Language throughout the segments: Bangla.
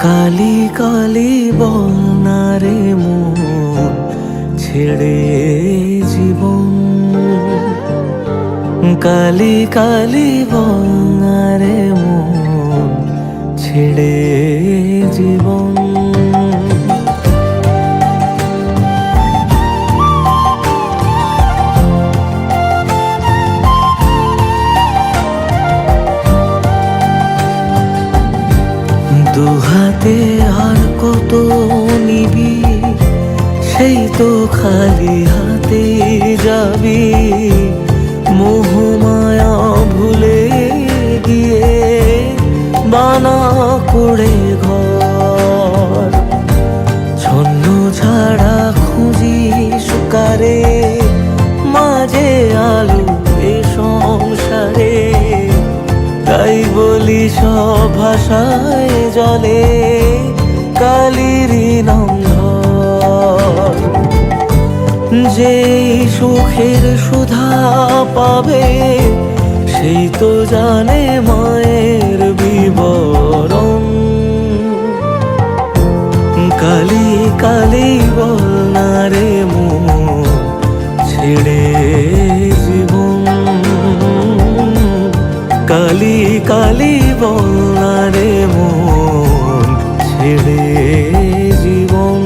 কালি কালি বল না রে মন ছেড়ে জীবন। কালি কালি বল না রে মন ছেড়ে জীবন। দুহাতে আর কত নিবি, সেই তো খালি হাতে যাবি। মোহমায়া ভুলে গিয়ে বানা করে ঘর। ছন্ন ছাড়া খুঁজি সুকারে, মাঝে আলো এ সংসারে। তাই বলি সব ভাষায় জলে কালিরই নাম ধর। যেই সুখের সুধা পাবে, সেই তো জানে মায়ের বিবরণ। কালি কালি বল না রে মন ছেড়ে জীবন। কালি কালি বল না রে মন ছেড়ে জীবন।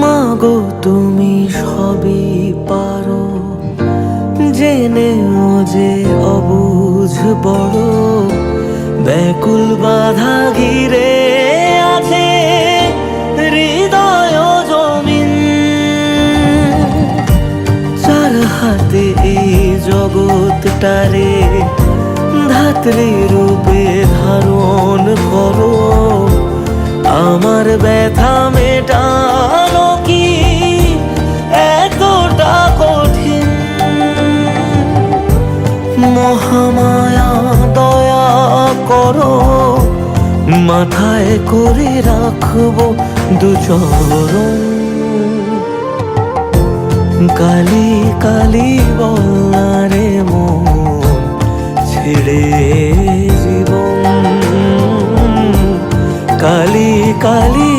মাগো তুমি সবই পারো, জেনেও যে অবুঝ বড়। ব্যাকুল বাধা ঘিরে আছে হৃদয় জমিন। চার হাতে এই জগৎটারে ধাত্রী রূপে ধারণ করো। আমার ব্যথা মেটানো কি এতটা কঠিন? মহামায়া দয়া করো, মাথায় করে রাখবো দুচরণ। কালি কালি বল না রে মন ছেড়ে জীবন। কালি কালি